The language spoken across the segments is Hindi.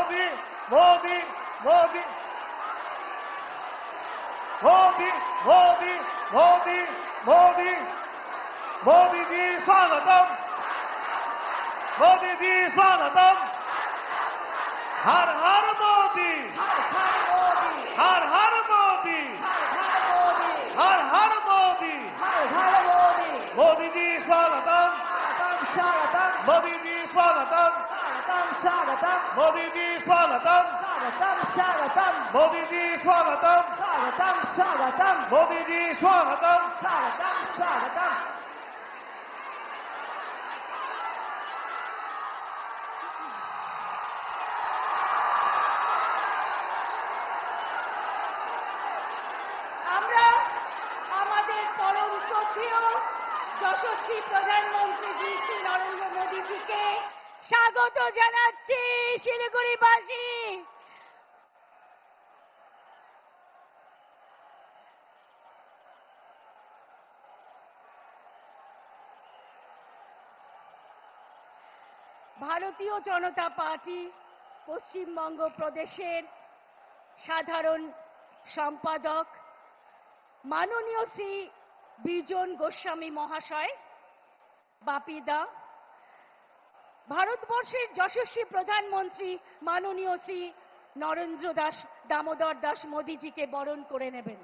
मोदी मोदी मोदी मोदी मोदी मोदी मोदी मोदी जी स्वागतम मोदी जी स्वागतम हर हर मोदी हर हर मोदी हर हर मोदी मोदी जी स्वागतम मोदी जी स्वागतम मोदी जी स्वागतम मोदी जी स्वागतम मोदी जी स्वागतम আমরা আমাদের পরম শ্রদ্ধেয় যশস্বী প্রধানমন্ত্রী শ্রী নরেন্দ্র মোদীজিকে স্বাগত জানাচ্ছি শিলিগুড়িবাসী। ভারতীয় জনতা পার্টি পশ্চিমবঙ্গ প্রদেশের সাধারণ সম্পাদক মাননীয় শ্রী বিজন গোস্বামী মহাশয় বাপিদা, ভারতবর্ষের যশস্বী প্রধানমন্ত্রী মাননীয় শ্রী নরেন্দ্র দামোদর দাস মোদীজিকে বরণ করে নেবেন।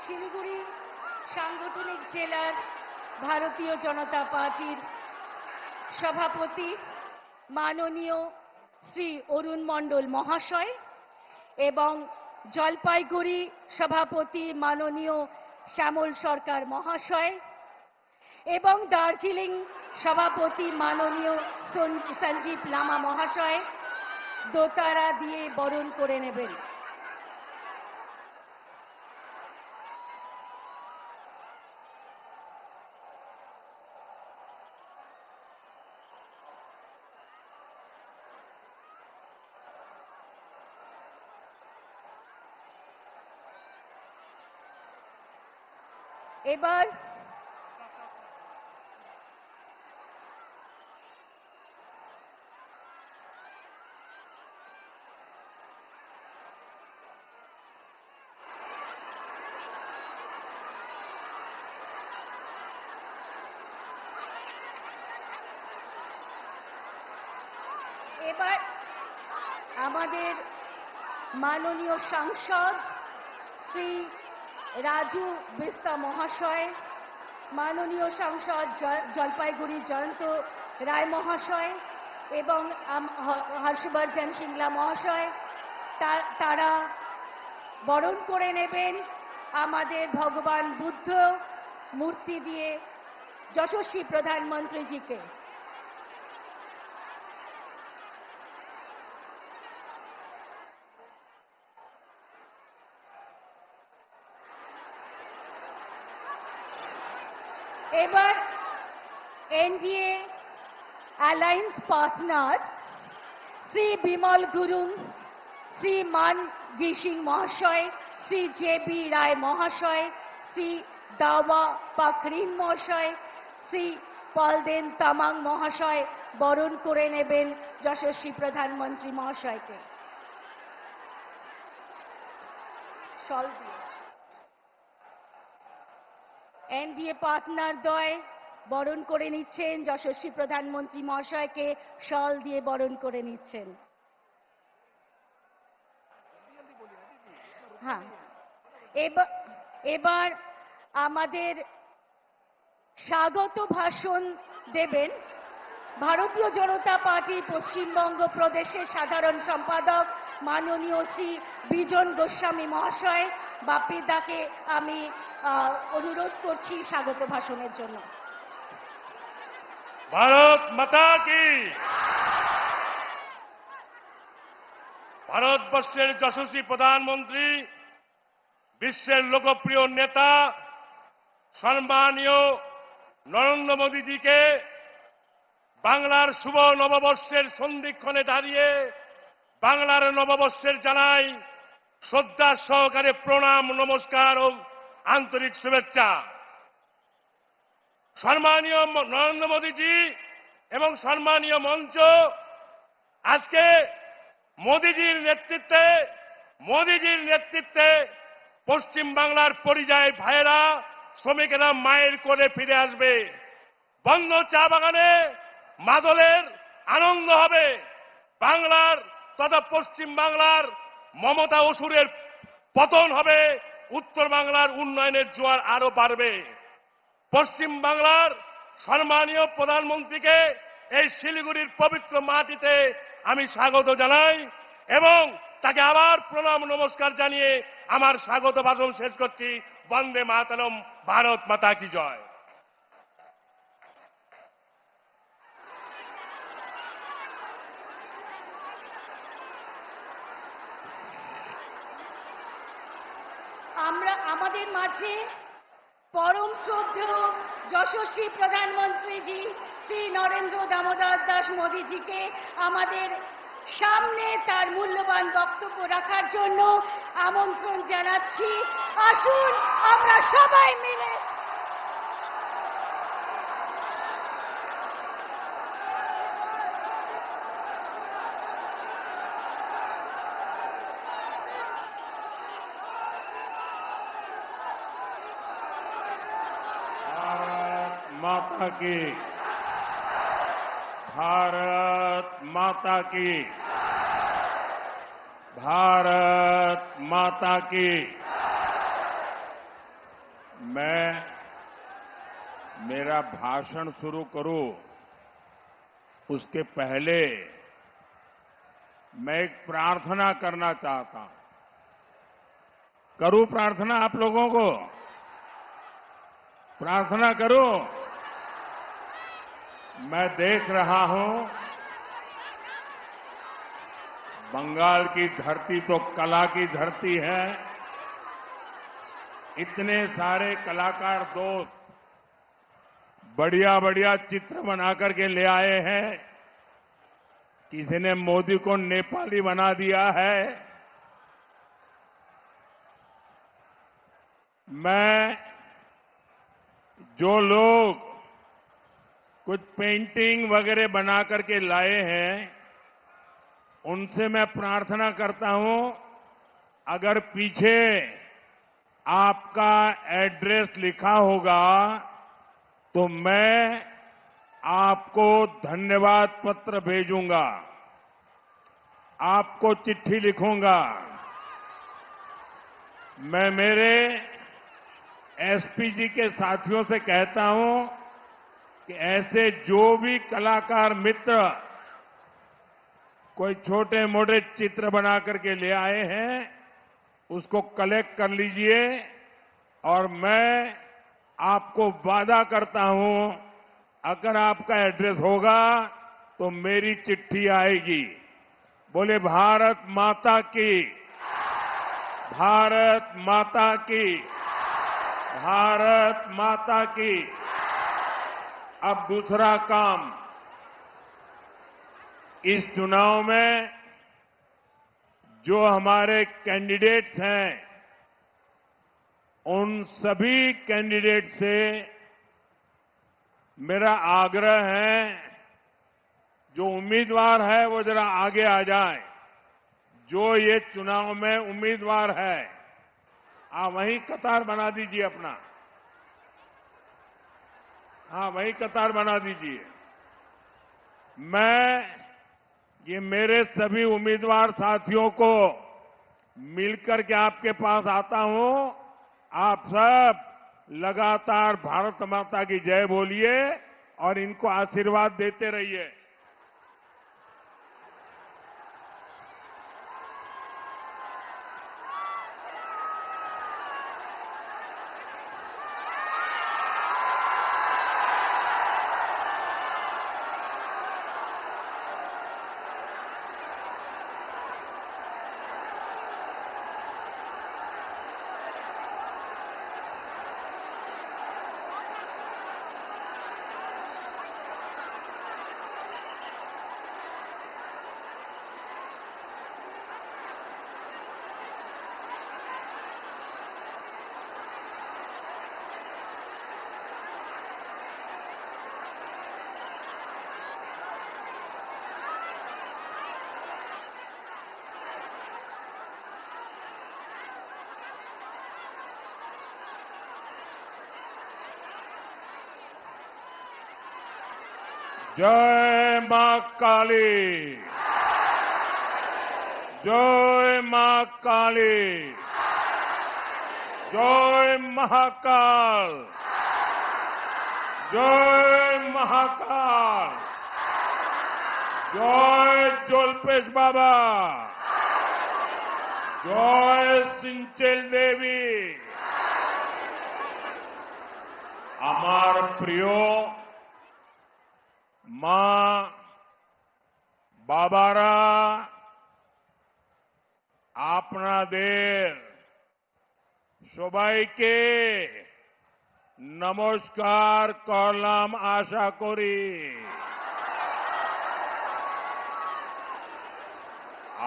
শিলিগুড়ি সাংগঠনিক জেলার ভারতীয় জনতা পার্টির সভাপতি মাননীয় শ্রী অরুণ মণ্ডল মহাশয় এবং জলপাইগুড়ি সভাপতি মাননীয় শ্যামল সরকার মহাশয় এবং দার্জিলিং সভাপতি মাননীয় সঞ্জীব লামা মহাশয় দোতারা দিয়ে বরণ করে নেবেন। এবার আমাদের মাননীয় সাংসদ শ্রী রাজু বিস্তা মহাশয়, মাননীয় সাংসদ জলপাইগুড়ি জয়ন্ত রায় মহাশয় এবং হর্ষবর্ধন সিংলা মহাশয় তারা বরণ করে নেবেন আমাদের ভগবান বুদ্ধ মূর্তি দিয়ে যশস্বী প্রধানমন্ত্রীজিকে। এবার NDA alliance partner Shri Bimal Gurung, Shri মান গিসিং মহাশয়, শ্রী জে.বি. রায় মহাশয়, শ্রী দাওয়া পাখরিন মহাশয়, শ্রী পলদেন তামাং মহাশয় বরণ করে নেবেন যশস্বী প্রধানমন্ত্রী মহাশয়কে। এনডিএ পার্টনার দ্বয় বরণ করে নিচ্ছেন যশস্বী প্রধানমন্ত্রী মহাশয়কে, শল দিয়ে বরণ করে নিচ্ছেন। হ্যাঁ, এবার আমাদের স্বাগত ভাষণ দেবেন ভারতীয় জনতা পার্টি পশ্চিমবঙ্গ প্রদেশের সাধারণ সম্পাদক মাননীয় শ্রী বিজন গোস্বামী মহাশয়। বাপিদাকে আমি অনুরোধ করছি স্বাগত ভাষণের জন্য। ভারত মাতা কি। ভারতবর্ষের যশস্বী প্রধানমন্ত্রী, বিশ্বের লোকপ্রিয় নেতা সম্মানীয় নরেন্দ্র মোদীজিকে বাংলার শুভ নববর্ষের সন্ধিক্ষণে দাঁড়িয়ে বাংলার নববর্ষের জানাই শ্রদ্ধা সহকারে প্রণাম নমস্কার ও আন্তরিক শুভেচ্ছা। সম্মানীয় নরেন্দ্র মোদীজি এবং সম্মানীয় মঞ্চ, আজকে মোদীজির নেতৃত্বে পশ্চিম বাংলার পরিযায়ী ভাইয়েরা শ্রমিকেরা মায়ের কোলে ফিরে আসবে। বন্ধ চা বাগানে মাদলের আনন্দ হবে। বাংলার তথা পশ্চিম বাংলার মমতা অসুরের পতন হবে। উত্তর বাংলার উন্নয়নের জোয়ার আরো বাড়বে। পশ্চিম বাংলার সম্মানীয় প্রধানমন্ত্রীকে এই শিলিগুড়ির পবিত্র মাটিতে আমি স্বাগত জানাই এবং তাকে আবার প্রণাম নমস্কার জানিয়ে আমার স্বাগত ভাষণ শেষ করছি। বন্দে মাতরম, ভারত মাতা কি জয়। আমরা আমাদের মাঝে পরম শ্রদ্ধেয় যশস্বী প্রধানমন্ত্রীজি শ্রী নরেন্দ্র দামোদর দাস মোদীজিকে আমাদের সামনে তার মূল্যবান বক্তব্য রাখার জন্য আমন্ত্রণ জানাচ্ছি। আসুন আমরা সবাই মিলে माता की, भारत माता की, भारत माता की। मैं मेरा भाषण शुरू करूं उसके पहले मैं एक प्रार्थना करना चाहता हूं। करूं प्रार्थना आप लोगों को? प्रार्थना करूं? मैं देख रहा हूं बंगाल की धरती तो कला की धरती है। इतने सारे कलाकार दोस्त बढ़िया बढ़िया चित्र बनाकर के ले आए हैं। किसी ने मोदी को नेपाली बना दिया है। मैं जो लोग कुछ पेंटिंग वगैरह बना करके लाए हैं उनसे मैं प्रार्थना करता हूं, अगर पीछे आपका एड्रेस लिखा होगा तो मैं आपको धन्यवाद पत्र भेजूंगा, आपको चिट्ठी लिखूंगा। मैं मेरे एसपीजी के साथियों से कहता हूं कि ऐसे जो भी कलाकार मित्र कोई छोटे मोटे चित्र बना करके ले आए हैं उसको कलेक्ट कर लीजिए और मैं आपको वादा करता हूं अगर आपका एड्रेस होगा तो मेरी चिट्ठी आएगी। बोले भारत माता की, भारत माता की, भारत माता की। अब दूसरा काम, इस चुनाव में जो हमारे कैंडिडेट्स हैं उन सभी कैंडिडेट से मेरा आग्रह है जो उम्मीदवार है वो जरा आगे आ जाए। जो ये चुनाव में उम्मीदवार है आप वहीं कतार बना दीजिए अपना। हाँ, वहीं कतार बना दीजिए। मैं ये मेरे सभी उम्मीदवार साथियों को मिलकर के आपके पास आता हूं। आप सब लगातार भारत माता की जय बोलिए और इनको आशीर्वाद देते रहिए। जय मां काली, जय मां काली, जय महाकाल, जय महाकाल, जय जोलपेश बाबा, जय सिंचेल देवी। আমার প্রিয় মা বাবারা, আপনাদের সবাইকে নমস্কার করলাম আশা করি।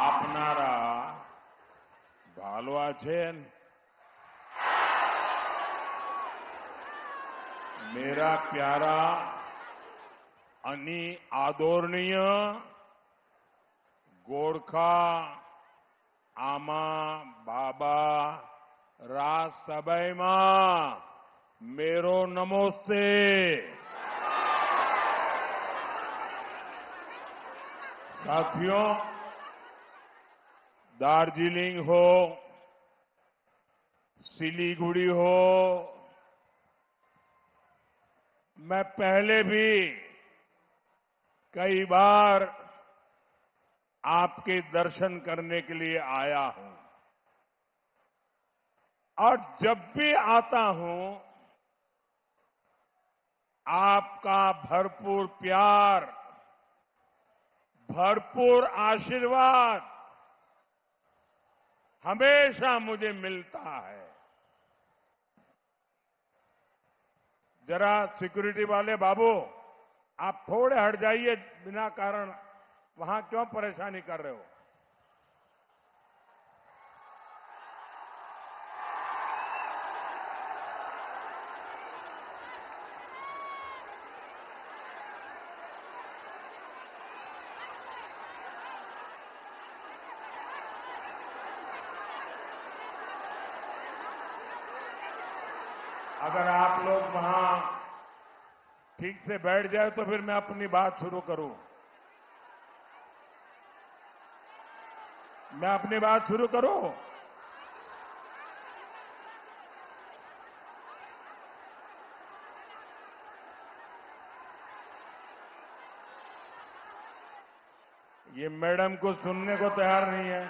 আপনারা ভালো আছেন? मेरा प्यारा अनि आदरणीय गोरखा आमा बाबा राज सभा में मेरो नमस्ते। साथियों, दार्जिलिंग हो, सिलीगुड़ी हो, मैं पहले भी कई बार आपके दर्शन करने के लिए आया हूं और जब भी आता हूं आपका भरपूर प्यार, भरपूर आशीर्वाद हमेशा मुझे मिलता है। जरा सिक्योरिटी वाले बाबू, आप थोड़े हट जाइए, बिना कारण वहां क्यों परेशानी कर रहे हो? अगर आप लोग वहां ठीक से बैठ जाए तो फिर मैं अपनी बात शुरू करूं। मैं अपनी बात शुरू करूं? ये मैडम को सुनने को तैयार नहीं है।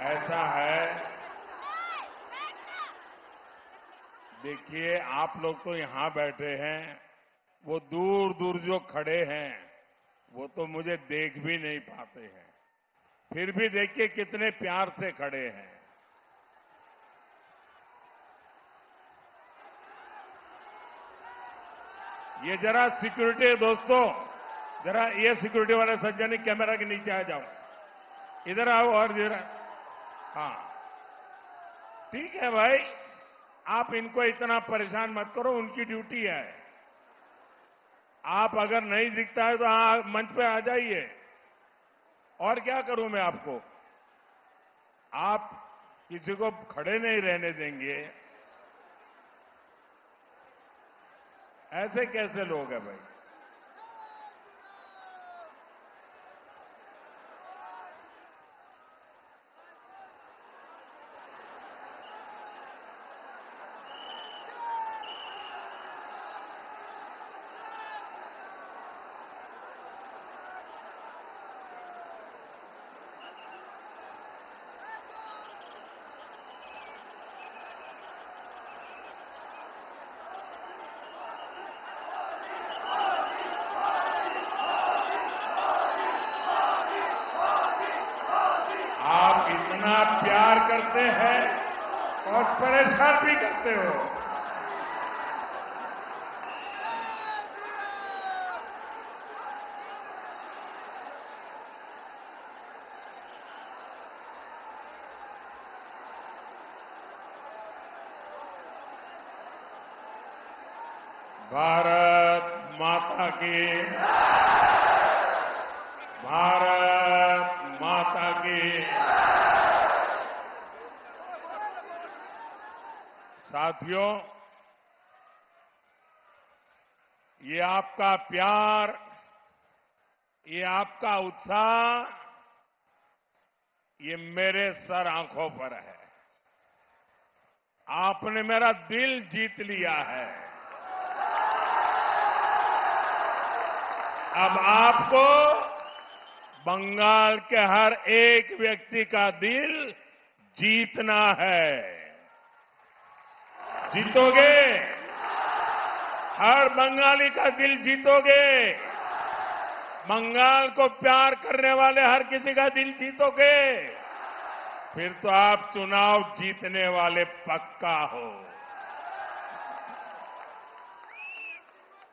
ऐसा है, देखिए आप लोग तो यहां बैठे हैं, वो दूर दूर जो खड़े हैं वो तो मुझे देख भी नहीं पाते हैं, फिर भी देखिए कितने प्यार से खड़े हैं। ये जरा सिक्योरिटी दोस्तों, जरा ये सिक्योरिटी वाले सज्जन कैमरा के नीचे आ जाओ, इधर आओ और जरा, हाँ ठीक है भाई, आप इनको इतना परेशान मत करो, उनकी ड्यूटी है। आप अगर नहीं दिखता है तो मंच पे आ जाइए, और क्या करूं मैं आपको? आप किसी को खड़े नहीं रहने देंगे, ऐसे कैसे लोग हैं भाई? इतना प्यार करते हैं और परेशान भी करते हो। भारत माता की, भारत माता की। साथियों, ये आपका प्यार, ये आपका उत्साह, ये मेरे सर आंखों पर है। आपने मेरा दिल जीत लिया है। अब आपको बंगाल के हर एक व्यक्ति का दिल जीतना है। जीतोगे? हर बंगाली का दिल जीतोगे? बंगाल को प्यार करने वाले हर किसी का दिल जीतोगे? फिर तो आप चुनाव जीतने वाले पक्का हो।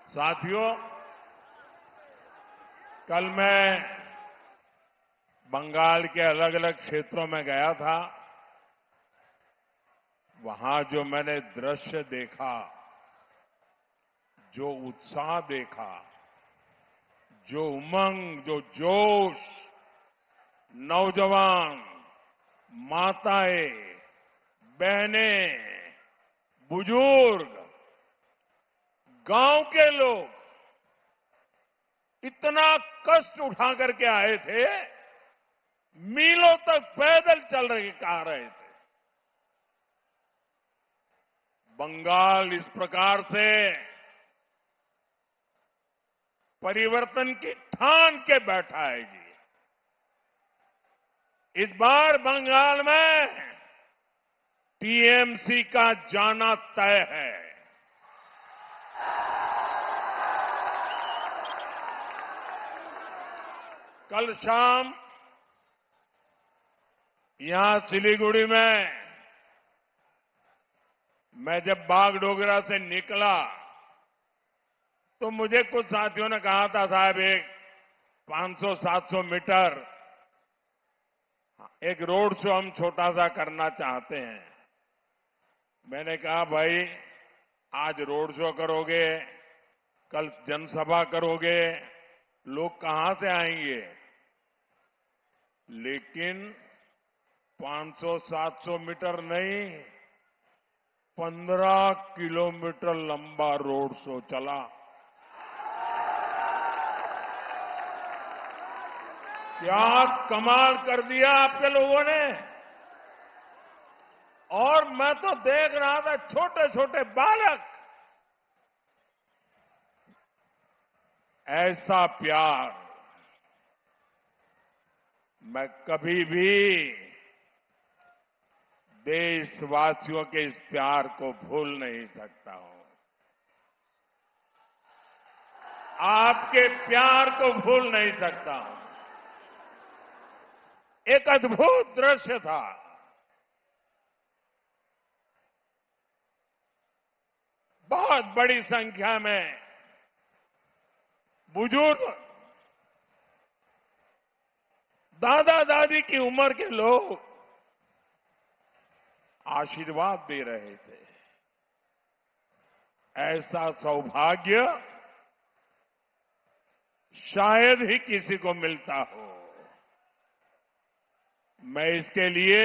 साथियों, कल मैं बंगाल के अलग अलग क्षेत्रों में गया था। वहां जो मैंने दृश्य देखा, जो उत्साह देखा, जो उमंग, जो जोश, नौजवान, माताएं, बहनें, बुजुर्ग, गांव के लोग इतना कष्ट उठा करके आए थे, मीलों तक पैदल चल रहे थे। बंगाल इस प्रकार से परिवर्तन की ठान के बैठा है जी। इस बार बंगाल में टीएमसी का जाना तय है। कल शाम यहां सिलीगुड़ी में मैं जब बागडोगरा से निकला तो मुझे कुछ साथियों ने कहा था, साहब एक 500-700 मीटर एक रोड शो हम छोटा सा करना चाहते हैं। मैंने कहा, भाई आज रोड शो करोगे, कल जनसभा करोगे, लोग कहां से आएंगे? लेकिन 500-700 मीटर नहीं, 15 किलोमीटर लंबा रोड शो चला। क्या कमाल कर दिया आपके लोगों ने। और मैं तो देख रहा था छोटे छोटे बालक, ऐसा प्यार मैं कभी भी देशवासियों के इस प्यार को भूल नहीं सकता हूं। आपके प्यार को भूल नहीं सकता हूं। एक अद्भुत दृश्य था। बहुत बड़ी संख्या में बुजुर्ग, दादा दादी की उम्र के लोग आशीर्वाद दे रहे थे। ऐसा सौभाग्य शायद ही किसी को मिलता हो। मैं इसके लिए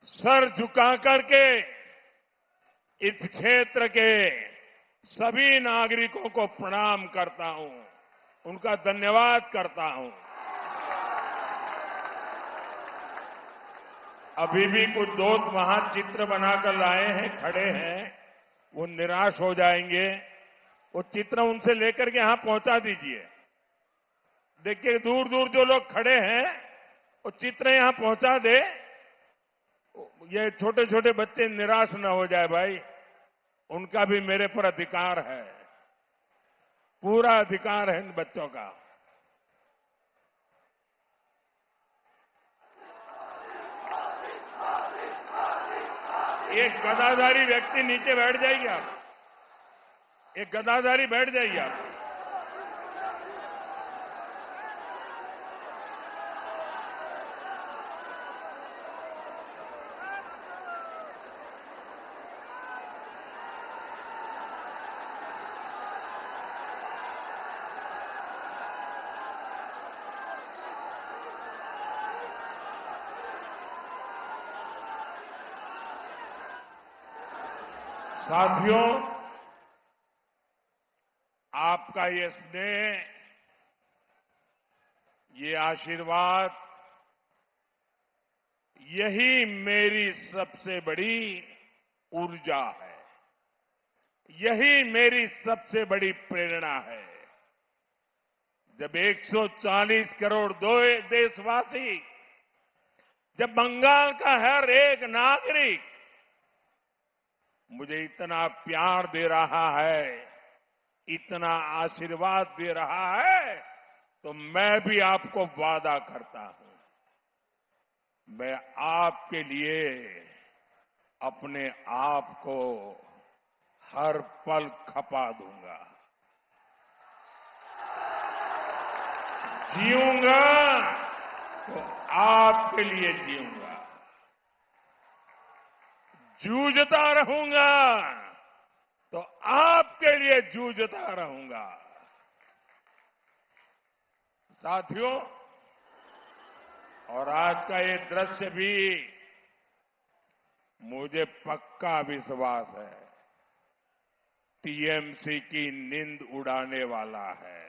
सर झुका करके इस क्षेत्र के सभी नागरिकों को प्रणाम करता हूं, उनका धन्यवाद करता हूं। अभी भी कुछ दोस्त वहां चित्र बनाकर लाए हैं, खड़े हैं, वो निराश हो जाएंगे। वो चित्र उनसे लेकर के यहां पहुंचा दीजिए। देखिए दूर दूर जो लोग खड़े हैं, वो चित्र यहां पहुंचा दे। ये छोटे छोटे बच्चे निराश न हो जाए भाई, उनका भी मेरे पर अधिकार है, पूरा अधिकार है इन बच्चों का। एक गदाधारी व्यक्ति नीचे बैठ जाइए आप। एक गदाधारी बैठ जाइए आप। साथियों, आपका ये स्नेह, ये आशीर्वाद, यही मेरी सबसे बड़ी ऊर्जा है। यही मेरी सबसे बड़ी प्रेरणा है। जब 140 करोड़ देशवासी, जब बंगाल का हर एक नागरिक मुझे इतना प्यार दे रहा है, इतना आशीर्वाद दे रहा है, तो मैं भी आपको वादा करता हूं, मैं आपके लिए अपने आप को हर पल खपा दूंगा। जीऊंगा तो आपके लिए जीऊंगा, जूझता रहूंगा तो आपके लिए जूझता रहूंगा। साथियों, और आज का ये दृश्य भी मुझे पक्का विश्वास है टीएमसी की नींद उड़ाने वाला है।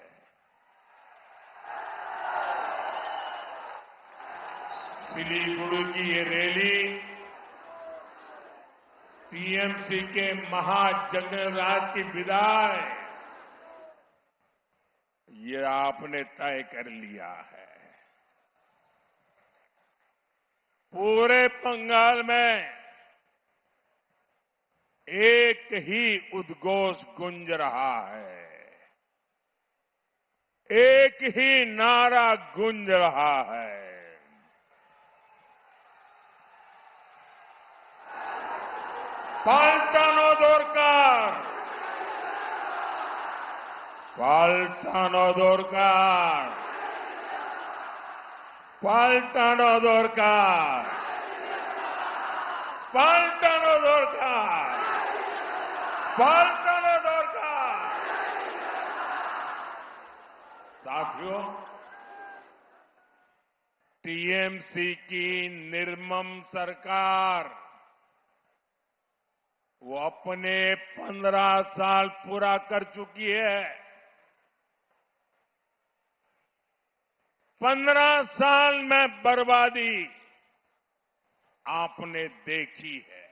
सिलीगुड़ी की ये रैली टीएमसी के महाजनराज की विदाई, ये आपने तय कर लिया है। पूरे बंगाल में एक ही उद्घोष गूंज रहा है, एक ही नारा गूंज रहा है। पाल्टानो दोरकार, पाल्टानो दोरकार, पाल्टानो दोरकार, पाल्टानो दोरकार, पाल्टानो दोरकार। साथियों, टीएमसी की निर्मम सरकार वो अपने 15 साल पूरा कर चुकी है। 15 साल में बर्बादी आपने देखी है।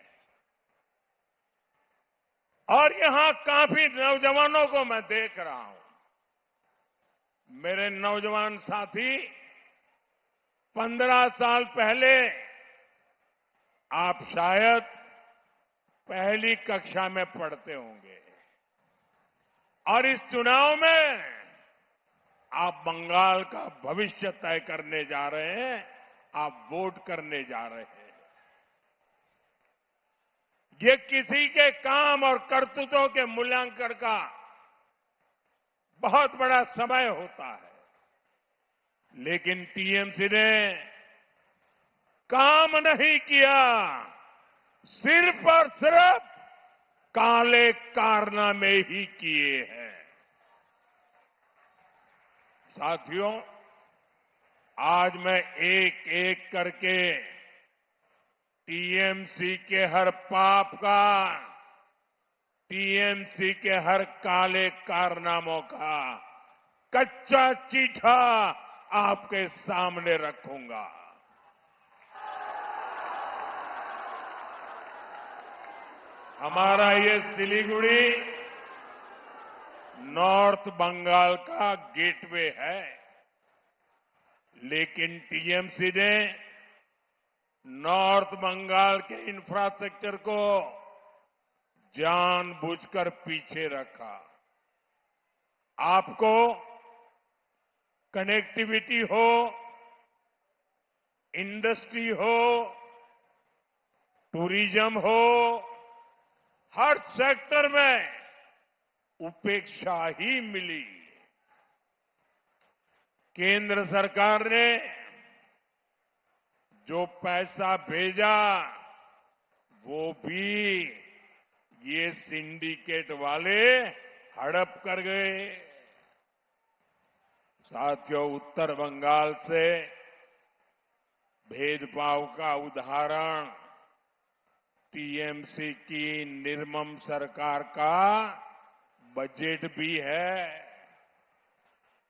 और यहां काफी नौजवानों को मैं देख रहा हूं। मेरे नौजवान साथी, 15 साल पहले आप शायद पहली कक्षा में पढ़ते होंगे और इस चुनाव में आप बंगाल का भविष्य तय करने जा रहे हैं, आप वोट करने जा रहे हैं। ये किसी के काम और करतूतों के मूल्यांकन का बहुत बड़ा समय होता है, लेकिन टीएमसी ने काम नहीं किया, सिर्फ और सिर्फ काले कारनामे ही किए हैं। साथियों, आज मैं एक एक करके टीएमसी के हर पाप का, टीएमसी के हर काले कारनामों का कच्चा चिट्ठा आपके सामने रखूंगा। हमारा ये सिलीगुड़ी नॉर्थ बंगाल का गेटवे है, लेकिन टीएमसी ने नॉर्थ बंगाल के इंफ्रास्ट्रक्चर को जानबूझकर पीछे रखा। आपको कनेक्टिविटी हो, इंडस्ट्री हो, टूरिज्म हो, हर सेक्टर में उपेक्षा ही मिली। केंद्र सरकार ने जो पैसा भेजा वो भी ये सिंडिकेट वाले हड़प कर गए। साथियों, उत्तर बंगाल से भेदभाव का उदाहरण टीएमसी की निर्मम सरकार का बजट भी है।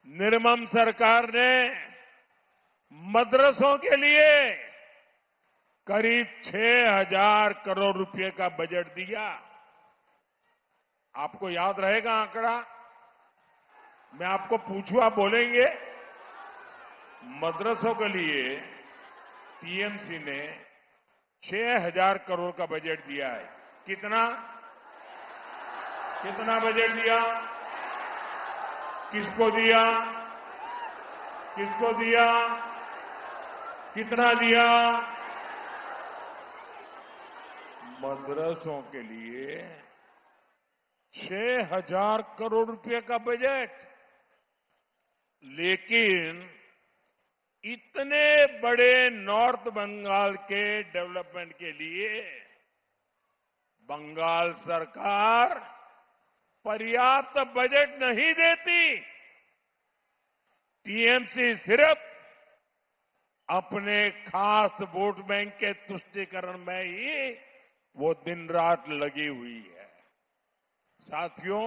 निर्मम सरकार ने मदरसों के लिए करीब 6,000 करोड़ रुपए का बजट दिया। आपको याद रहेगा आंकड़ा? मैं आपको पूछूं, आप बोलेंगे? मदरसों के लिए टीएमसी ने 6,000 करोड़ का बजट दिया है। कितना बजट दिया? किसको दिया? किसको दिया? कितना दिया? मदरसों के लिए 6,000 करोड़ रुपए का बजट। लेकिन इतने बड़े नॉर्थ बंगाल के डेवलपमेंट के लिए बंगाल सरकार पर्याप्त बजट नहीं देती। टीएमसी सिर्फ अपने खास वोट बैंक के तुष्टीकरण में ही वो दिन रात लगी हुई है। साथियों,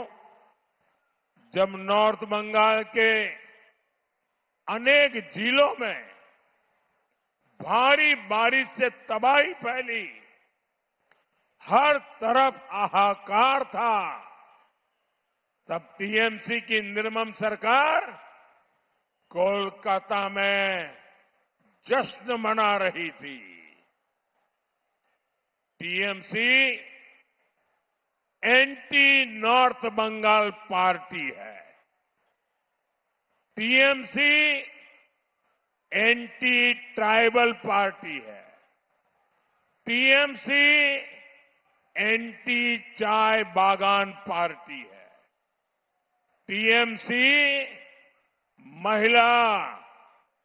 जब नॉर्थ बंगाल के अनेक जिलों में भारी बारिश से तबाही फैली, हर तरफ हाहाकार था, तब टीएमसी की निर्मम सरकार कोलकाता में जश्न मना रही थी। TMC anti north Bengal party है। टीएमसी एंटी ट्राइबल पार्टी है। टीएमसी एंटी चाय बागान पार्टी है। टीएमसी महिला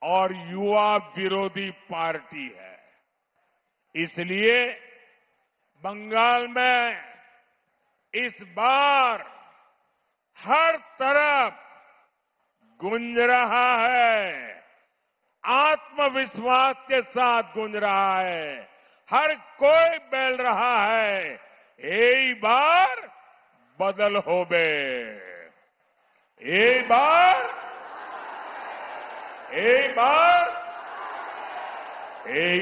और युवा विरोधी पार्टी है। इसलिए बंगाल में इस बार हर तरफ गूंज रहा है, आत्मविश्वास के साथ गूंज रहा है। हर कोई बोल रहा है, एक बार बदल होबे, एक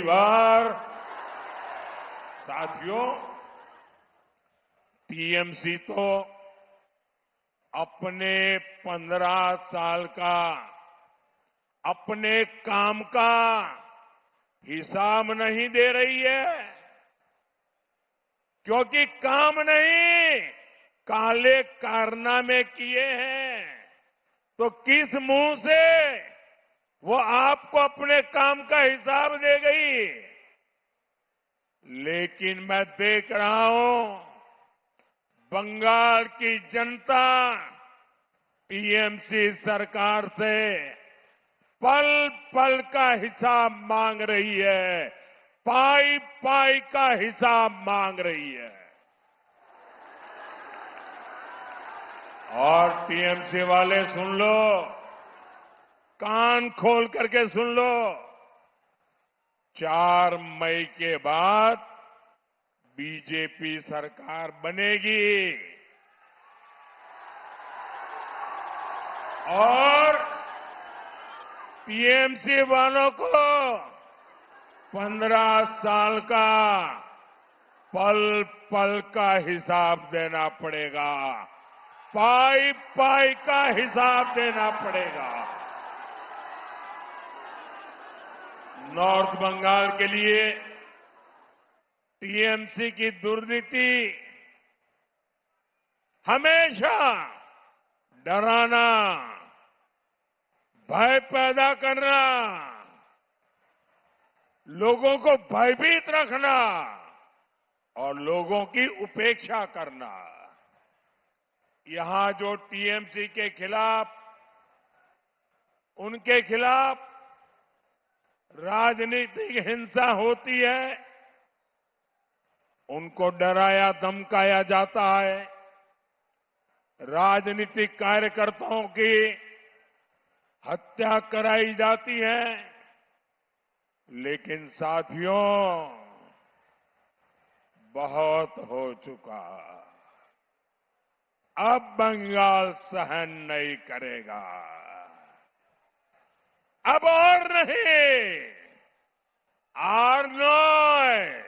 बार साथियों, टीएमसी तो अपने 15 साल का अपने काम का हिसाब नहीं दे रही है, क्योंकि काम नहीं, काले कारनामे किए हैं। तो किस मुंह से वो आपको अपने काम का हिसाब दे गई? लेकिन मैं देख रहा हूं, बंगाल की जनता टीएमसी सरकार से पल पल का हिसाब मांग रही है, पाई पाई का हिसाब मांग रही है। और टीएमसी वाले सुन लो, कान खोल करके सुन लो, 4 मई के बाद बीजेपी सरकार बनेगी और टीएमसी वालों को 15 साल का पल पल का हिसाब देना पड़ेगा, पाई पाई का हिसाब देना पड़ेगा। नॉर्थ बंगाल के लिए टीएमसी की दुर्नीति हमेशा डराना, भय पैदा करना, लोगों को भयभीत रखना, और लोगों की उपेक्षा करना। यहां जो टीएमसी के खिलाफ, उनके खिलाफ राजनीतिक हिंसा होती है, उनको डराया धमकाया जाता है, राजनीतिक कार्यकर्ताओं की हत्या कराई जाती है। लेकिन साथियों, बहुत हो चुका। अब बंगाल सहन नहीं करेगा। अब और नहीं, আর নয়,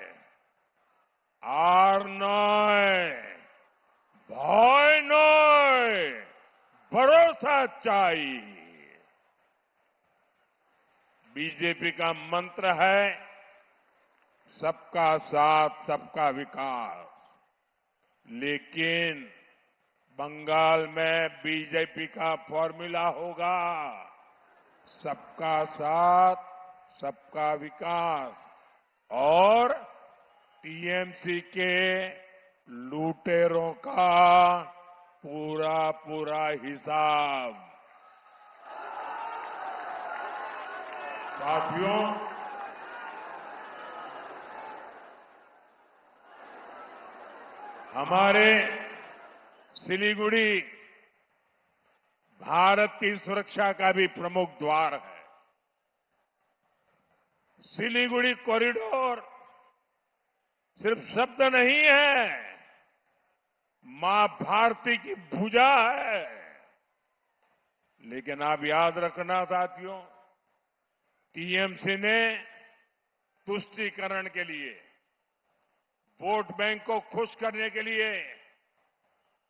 আর নয়, ভয় নয়, भरोसा चाहिए। बीजेपी का मंत्र है सबका साथ, सबका विकास। लेकिन बंगाल में बीजेपी का फॉर्मूला होगा सबका साथ, सबका विकास और टीएमसी के लुटेरों का पूरा पूरा हिसाब। साथियों, हमारे सिलीगुड़ी भारत की सुरक्षा का भी प्रमुख द्वार है। सिलीगुड़ी कॉरिडोर सिर्फ शब्द नहीं है, मां भारती की भुजा है। लेकिन आप याद रखना साथियों, टीएमसी ने तुष्टीकरण के लिए, वोट बैंक को खुश करने के लिए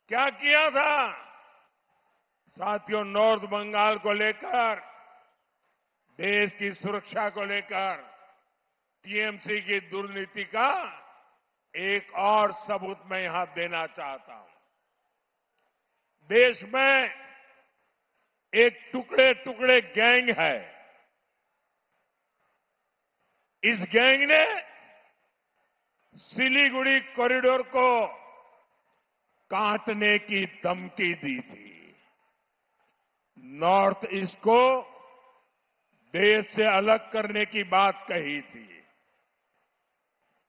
क्या किया था? साथियों, नॉर्थ बंगाल को लेकर, देश की सुरक्षा को लेकर टीएमसी की दुर्नीति का एक और सबूत मैं यहां देना चाहता हूं। देश में एक टुकड़े टुकड़े गैंग है। इस गैंग ने सिलीगुड़ी कॉरिडोर को काटने की धमकी दी थी। नॉर्थ ईस्ट को देश से अलग करने की बात कही थी।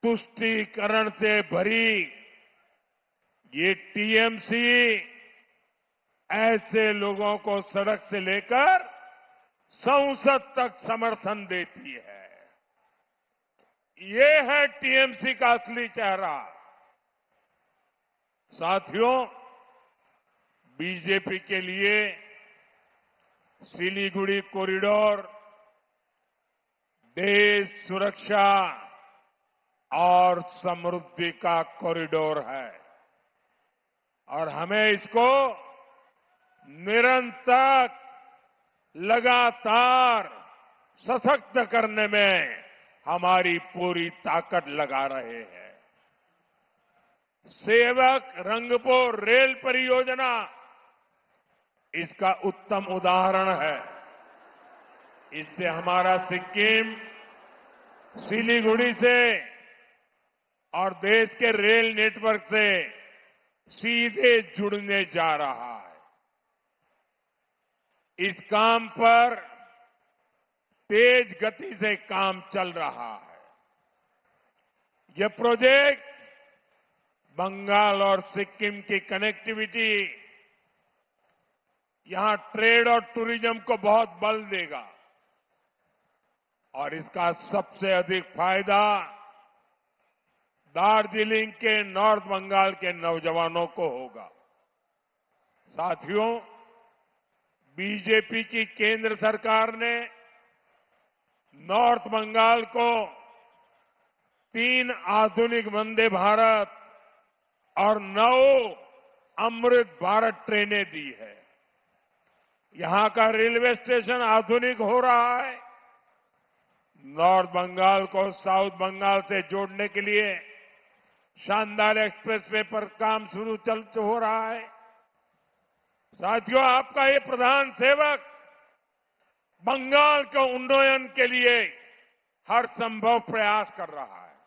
तुष्टीकरण से भरी ये टीएमसी ऐसे लोगों को सड़क से लेकर संसद तक समर्थन देती है। ये है टीएमसी का असली चेहरा। साथियों, बीजेपी के लिए सिलीगुड़ी कॉरिडोर देश सुरक्षा और समृद्धि का कॉरिडोर है और हमें इसको निरंतर लगातार सशक्त करने में हमारी पूरी ताकत लगा रहे हैं। सेवक रंगपुर रेल परियोजना इसका उत्तम उदाहरण है। इससे हमारा सिक्किम सिलीगुड़ी से और देश के रेल नेटवर्क से सीधे जुड़ने जा रहा है। इस काम पर तेज गति से काम चल रहा है। यह प्रोजेक्ट बंगाल और सिक्किम की कनेक्टिविटी, यहां ट्रेड और टूरिज्म को बहुत बल देगा और इसका सबसे अधिक फायदा दार्जिलिंग के नॉर्थ बंगाल के नौजवानों को होगा। साथियों, बीजेपी की केंद्र सरकार ने नॉर्थ बंगाल को 3 आधुनिक वंदे भारत और 9 अमृत भारत ट्रेनें दी है। यहां का रेलवे स्टेशन आधुनिक हो रहा है। नॉर्थ बंगाल को साउथ बंगाल से जोड़ने के लिए शानदार एक्सप्रेसवे पर काम शुरू हो रहा है। साथियों, आपका ये प्रधान सेवक बंगाल के उन्नयन के लिए हर संभव प्रयास कर रहा है।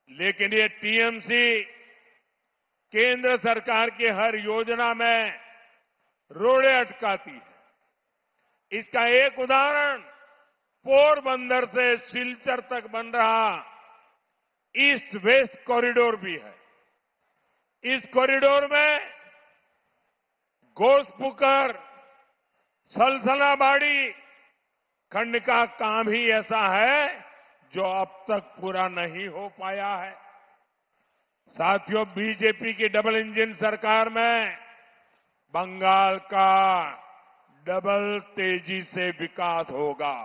लेकिन ये टीएमसी केंद्र सरकार की हर योजना में रोड़े अटकाती है। इसका एक उदाहरण पोरबंदर से सिलचर तक बन रहा ईस्ट वेस्ट कॉरिडोर भी है। इस कॉरिडोर में घोसपुकर सलसलाबाड़ी खंड का काम ही ऐसा है जो अब तक पूरा नहीं हो पाया है। साथियों, बीजेपी की डबल इंजन सरकार में बंगाल का डबल तेजी से विकास होगा।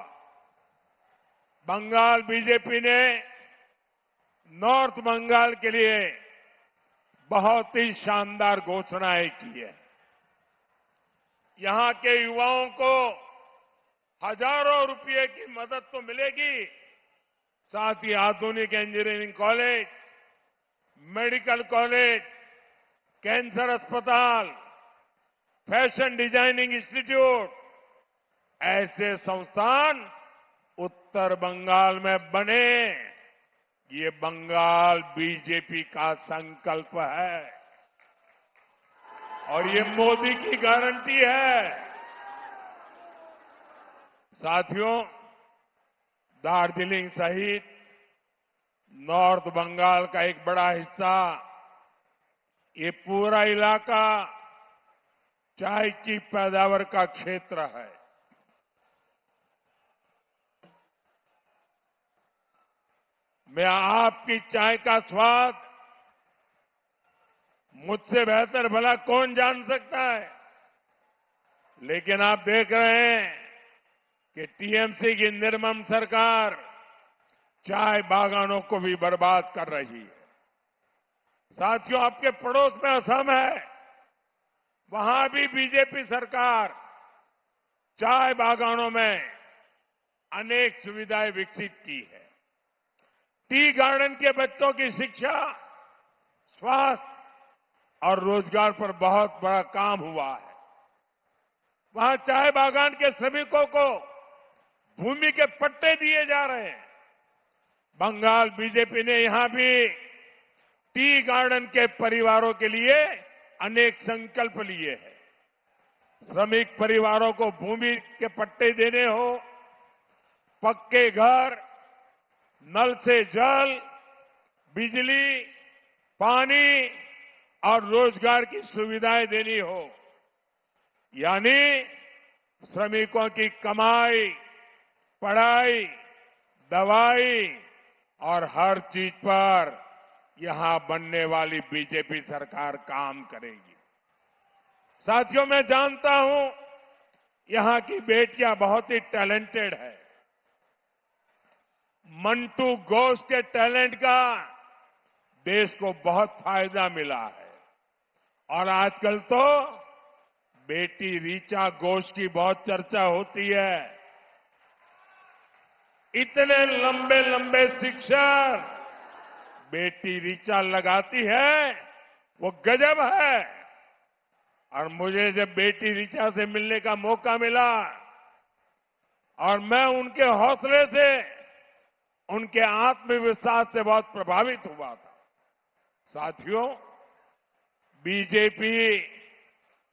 बंगाल बीजेपी ने नॉर्थ बंगाल के लिए बहुत ही शानदार घोषणाएं की है। यहां के युवाओं को हजारों रुपए की मदद तो मिलेगी, साथ ही आधुनिक engineering college, medical college, cancer अस्पताल, फैशन डिजाइनिंग इंस्टीट्यूट, ऐसे संस्थान उत्तर बंगाल में बने। ये बंगाल बीजेपी का संकल्प है और ये मोदी की गारंटी है। साथियों, दार्जिलिंग सहित नॉर्थ बंगाल का एक बड़ा हिस्सा, ये पूरा इलाका चाय की पैदावार का क्षेत्र है। मैं आपकी चाय का स्वाद मुझसे बेहतर भला कौन जान सकता है, लेकिन आप देख रहे हैं कि टीएमसी की निर्मम सरकार चाय बागानों को भी बर्बाद कर रही है। साथियों, आपके पड़ोस में असम है, वहां भी बीजेपी सरकार चाय बागानों में अनेक सुविधाएं विकसित की है। टी गार्डन के बच्चों की शिक्षा, स्वास्थ्य और रोजगार पर बहुत बड़ा काम हुआ है। वहां चाय बागान के श्रमिकों को भूमि के पट्टे दिए जा रहे हैं। बंगाल बीजेपी ने यहां भी टी गार्डन के परिवारों के लिए अनेक संकल्प लिए हैं। श्रमिक परिवारों को भूमि के पट्टे देने हो, पक्के घर, नल से जल, बिजली, पानी और रोजगार की सुविधाएं देनी हो, यानी श्रमिकों की कमाई, पढ़ाई, दवाई और हर चीज पर यहां बनने वाली बीजेपी सरकार काम करेगी। साथियों, मैं जानता हूं यहां की बेटियां बहुत ही टैलेंटेड है। मंटू घोष के टैलेंट का देश को बहुत फायदा मिला है और आजकल तो बेटी ऋचा घोष की बहुत चर्चा होती है। इतने लंबे लंबे शिक्षक बेटी ऋचा लगाती है, वो गजब है। और मुझे जब बेटी ऋचा से मिलने का मौका मिला और मैं उनके हौसले से, उनके आत्मविश्वास से बहुत प्रभावित हुआ था। साथियों, बीजेपी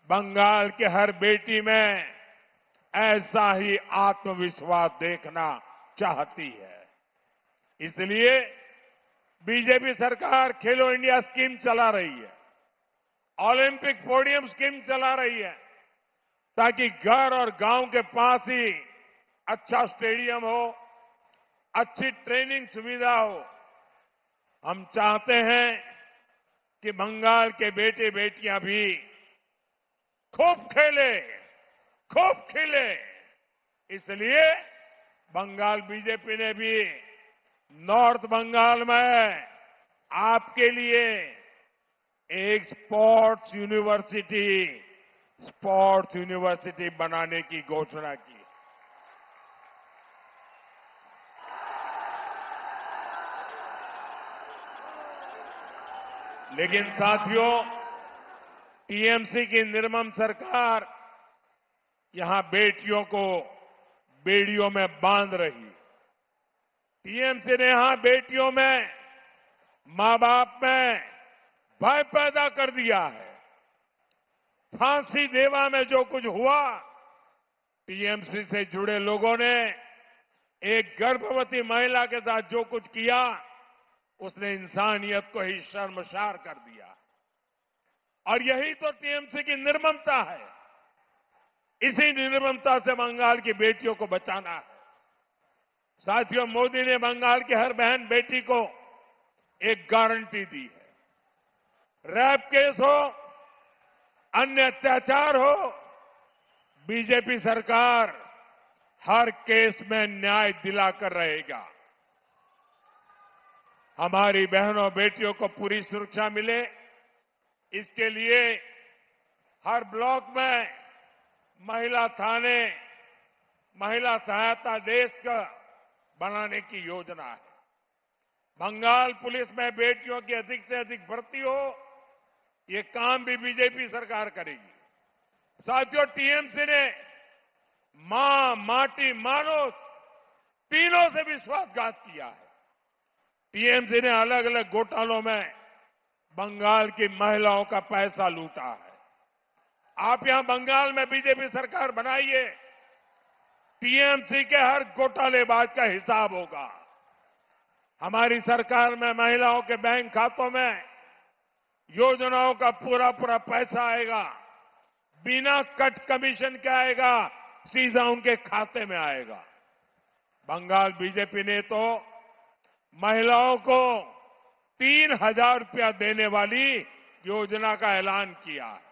बंगाल के हर बेटी में ऐसा ही आत्मविश्वास देखना चाहती है। इसलिए बीजेपी सरकार खेलो इंडिया स्कीम चला रही है, ओलंपिक पोडियम स्कीम चला रही है, ताकि घर और गांव के पास ही अच्छा स्टेडियम हो, अच्छी ट्रेनिंग सुविधा हो। हम चाहते हैं कि बंगाल के बेटे बेटियां भी खूब खेले, खूब खिले। इसलिए बंगाल बीजेपी ने भी नॉर्थ बंगाल में आपके लिए एक स्पोर्ट्स यूनिवर्सिटी बनाने की घोषणा की। लेकिन साथियों, टीएमसी की निर्मम सरकार यहां बेटियों को बेड़ियों में बांध रही। टीएमसी ने यहां बेटियों में मां बाप में भय पैदा कर दिया है। फांसी देवा में जो कुछ हुआ, टीएमसी से जुड़े लोगों ने एक गर्भवती महिला के साथ जो कुछ किया, उसने इंसानियत को ही शर्मसार कर दिया। और यही तो टीएमसी की निर्ममता है। इसी निर्ममता से बंगाल की बेटियों को बचाना है। साथियों, मोदी ने बंगाल की हर बहन बेटी को एक गारंटी दी है। रेप केस हो, अन्य अत्याचार हो, बीजेपी सरकार हर केस में न्याय दिलाकर रहेगा। हमारी बहनों बेटियों को पूरी सुरक्षा मिले, इसके लिए हर ब्लॉक में महिला थाने, महिला सहायता डेस्क बनाने की योजना है। बंगाल पुलिस में बेटियों की अधिक से अधिक भर्ती हो, ये काम भी बीजेपी सरकार करेगी। साथियों, टीएमसी ने मां, माटी, मानुष तीनों से विश्वासघात किया है। टीएमसी ने अलग अलग घोटालों में बंगाल की महिलाओं का पैसा लूटा है। आप यहां बंगाल में बीजेपी सरकार बनाइए, टीएमसी के हर घोटालेबाज का हिसाब होगा। हमारी सरकार में महिलाओं के बैंक खातों में योजनाओं का पूरा पूरा पैसा आएगा, बिना कट कमीशन के आएगा, सीधा उनके खाते में आएगा। बंगाल बीजेपी ने तो महिलाओं को 3,000 रुपया देने वाली योजना का ऐलान किया है।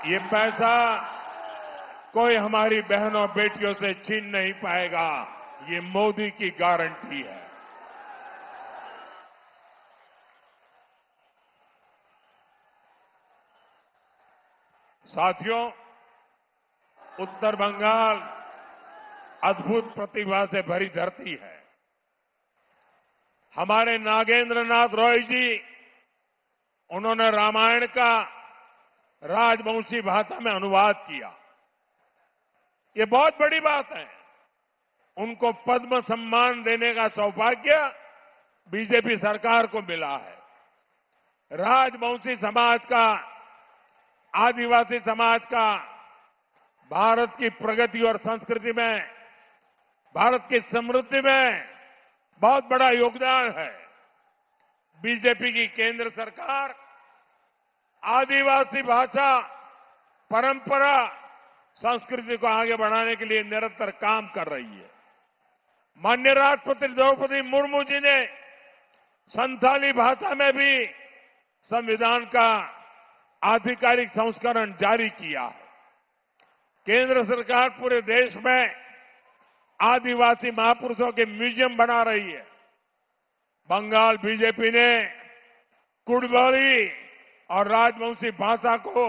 ये पैसा कोई हमारी बहनों बेटियों से छीन नहीं पाएगा, ये मोदी की गारंटी है। साथियों, उत्तर बंगाल अद्भुत प्रतिभा से भरी धरती है। हमारे नागेंद्र नाथ रॉय जी, उन्होंने रामायण का राजवंशी भाषा में अनुवाद किया। ये बहुत बड़ी बात है। उनको पद्म सम्मान देने का सौभाग्य बीजेपी सरकार को मिला है। राजवंशी समाज का, आदिवासी समाज का भारत की प्रगति और संस्कृति में, भारत की समृद्धि में बहुत बड़ा योगदान है। बीजेपी की केंद्र सरकार आदिवासी भाषा, परंपरा, संस्कृति को आगे बढ़ाने के लिए निरंतर काम कर रही है। माननीय राष्ट्रपति द्रौपदी मुर्मू जी ने संथाली भाषा में भी संविधान का आधिकारिक संस्करण जारी किया है। केंद्र सरकार पूरे देश में आदिवासी महापुरुषों के म्यूजियम बना रही है। बंगाल बीजेपी ने कुड़बोली और राजवंशी भाषा को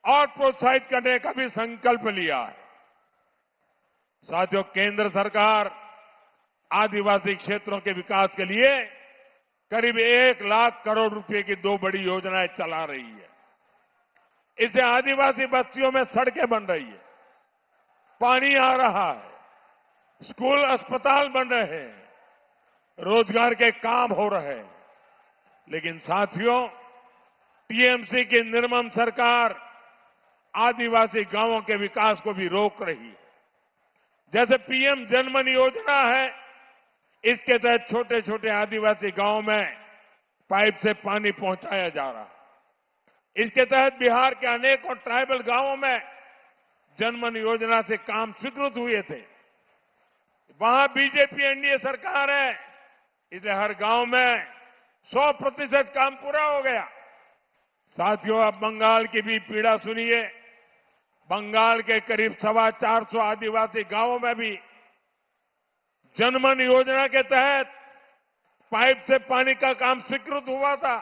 और प्रोत्साहित करने का भी संकल्प लिया है। साथियों, केंद्र सरकार आदिवासी क्षेत्रों के विकास के लिए करीब 1 लाख करोड़ रुपए की 2 बड़ी योजनाएं चला रही है। इससे आदिवासी बस्तियों में सड़कें बन रही है, पानी आ रहा है, स्कूल अस्पताल बन रहे हैं, रोजगार के काम हो रहे हैं। लेकिन साथियों, टीएमसी की निर्मम सरकार आदिवासी गांवों के विकास को भी रोक रही है। जैसे पीएम जनमन योजना है, इसके तहत छोटे छोटे आदिवासी गांवों में पाइप से पानी पहुंचाया जा रहा है। इसके तहत बिहार के अनेकों ट्राइबल गांवों में जनमन योजना से काम स्वीकृत हुए थे। वहां बीजेपी एनडीए सरकार है, इसलिए हर गांव में 100% काम पूरा हो गया। साथियों, अब बंगाल की भी पीड़ा सुनिए। बंगाल के करीब 425 आदिवासी गांवों में भी जनमन योजना के तहत पाइप से पानी का काम स्वीकृत हुआ था,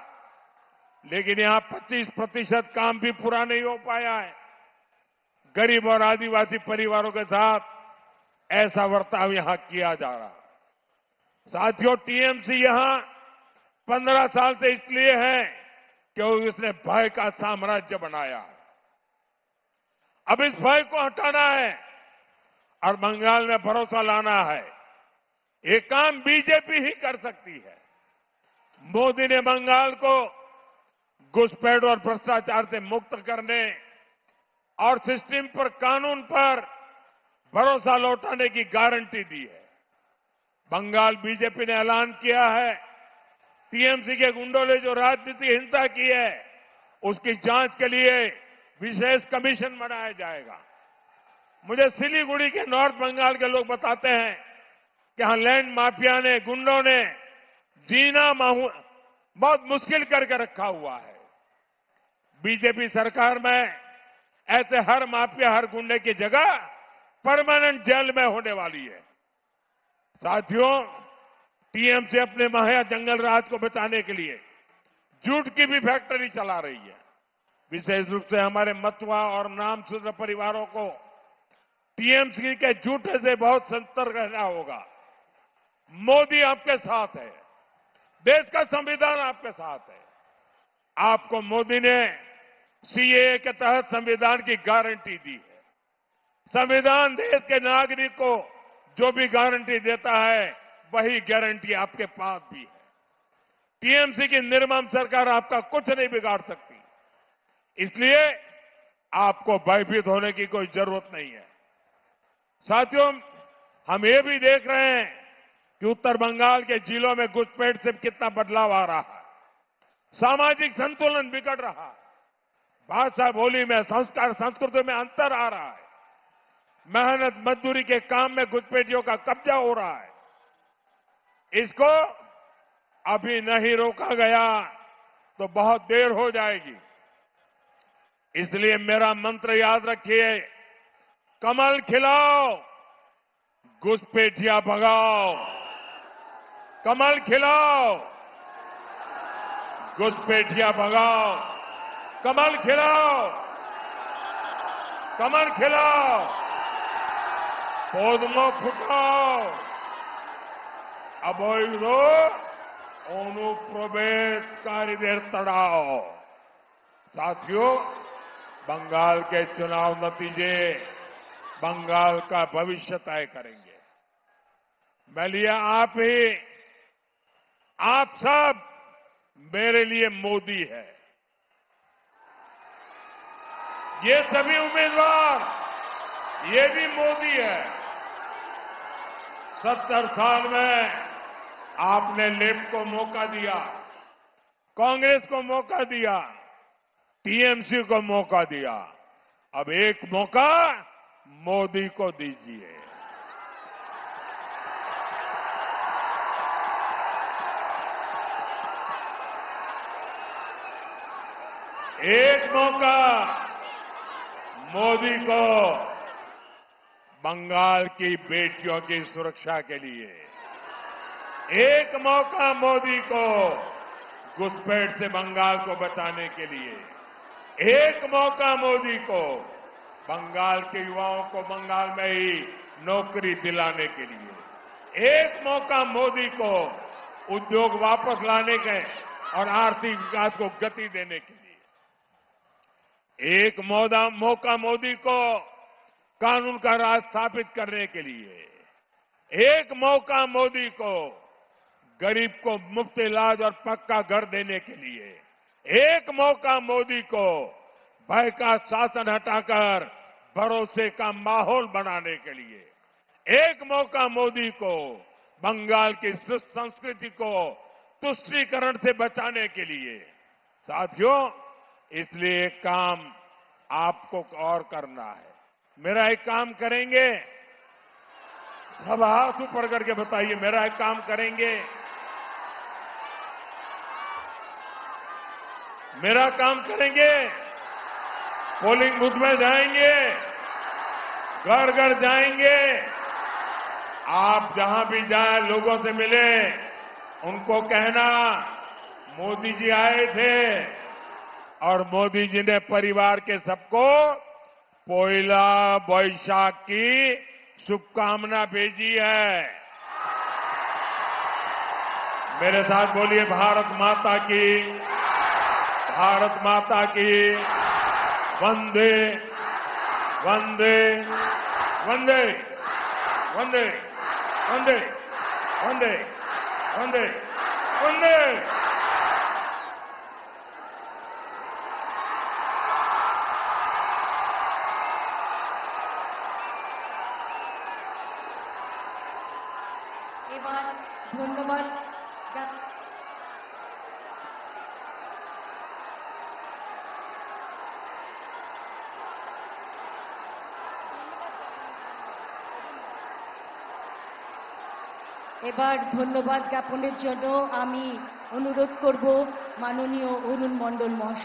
लेकिन यहां 25% काम भी पूरा नहीं हो पाया है। गरीब और आदिवासी परिवारों के साथ ऐसा बर्ताव यहां किया जा रहा है। साथियों, टीएमसी यहां 15 साल से इसलिए है क्योंकि उसने भय का साम्राज्य बनाया है। अब इस भय को हटाना है और बंगाल में भरोसा लाना है। ये काम बीजेपी ही कर सकती है। मोदी ने बंगाल को घुसपैठ और भ्रष्टाचार से मुक्त करने और सिस्टम पर, कानून पर भरोसा लौटाने की गारंटी दी है। बंगाल बीजेपी ने ऐलान किया है, टीएमसी के गुंडों ने जो राजनीतिक हिंसा की है उसकी जांच के लिए विशेष कमीशन बनाया जाएगा। मुझे सिलीगुड़ी के नॉर्थ बंगाल के लोग बताते हैं कि यहां लैंड माफिया ने, गुंडों ने जीना बहुत मुश्किल करके रखा हुआ है। बीजेपी सरकार में ऐसे हर माफिया, हर गुंडे की जगह परमानेंट जेल में होने वाली है। साथियों, टीएमसी अपने माया जंगल राज को बचाने के लिए जूट की भी फैक्ट्री चला रही है। विशेष रूप से हमारे मतुआ और नामशूद्र परिवारों को टीएमसी के जूठे से बहुत सतर्क रहना होगा। मोदी आपके साथ है, देश का संविधान आपके साथ है। आपको मोदी ने सीएए के तहत संविधान की गारंटी दी है। संविधान देश के नागरिक को जो भी गारंटी देता है वही गारंटी आपके पास भी है। टीएमसी की निर्मम सरकार आपका कुछ नहीं बिगाड़ सकती, इसलिए आपको भयभीत होने की कोई जरूरत नहीं है। साथियों, हम ये भी देख रहे हैं कि उत्तर बंगाल के जिलों में घुसपैठ से कितना बदलाव आ रहा है। सामाजिक संतुलन बिगड़ रहा है, भाषा बोली में, संस्कार संस्कृति में अंतर आ रहा है, मेहनत मजदूरी के काम में घुसपैठियों का कब्जा हो रहा है। इसको अभी नहीं रोका गया तो बहुत देर हो जाएगी। इसलिए मेरा मंत्र याद रखिए, कमल खिलाओ, घुसपैठिया भगाओ। कमल खिलाओ, घुसपैठिया भगाओ। कमल खिलाओ, कमल खिलाओ, पौधमो फुटाओ, अवैधो अनुप्रवेशकारीদের तड़ाओ। साथियों, बंगाल के चुनाव नतीजे बंगाल का भविष्य तय करेंगे। मैं लिया आप सब मेरे लिए मोदी है। ये सभी उम्मीदवार, ये भी मोदी है। 70 साल में आपने लेफ्ट को मौका दिया, कांग्रेस को मौका दिया, टीएमसी को मौका दिया। अब एक मौका मोदी को दीजिए। एक मौका मोदी को बंगाल की बेटियों की सुरक्षा के लिए, एक मौका मोदी को घुसपैठ से बंगाल को बचाने के लिए, एक मौका मोदी को बंगाल के युवाओं को बंगाल में ही नौकरी दिलाने के लिए, एक मौका मोदी को उद्योग वापस लाने के और आर्थिक विकास को गति देने के लिए, एक मौका मोदी को कानून का राज स्थापित करने के लिए, एक मौका मोदी को गरीब को मुफ्त इलाज और पक्का घर देने के लिए, एक मौका मोदी को भय का शासन हटाकर भरोसे का माहौल बनाने के लिए, एक मौका मोदी को बंगाल की संस्कृति को तुष्टीकरण से बचाने के लिए। साथियों, इसलिए एक काम आपको और करना है। मेरा एक काम करेंगे, सब हाथ ऊपर करके बताइए, मेरा एक काम करेंगे। मेरा काम करेंगे, पोलिंग बूथ में जाएंगे, घर घर जाएंगे, आप जहां भी जाएं लोगों से मिले, उनको कहना मोदी जी आए थे और मोदी जी ने परिवार के सबको पोइला बैशाख की शुभकामना भेजी है। मेरे साथ बोलिए, भारत माता की, भारत माता की, वंदे वंदे वंदे वंदे वंदे वंदे वंदे वंदे। এবার ধন্যবাদ এবার ধন্যবাদ জ্ঞাপনের জন্য আমি অনুরোধ করব মাননীয় অরুণ মণ্ডল মহাশয়।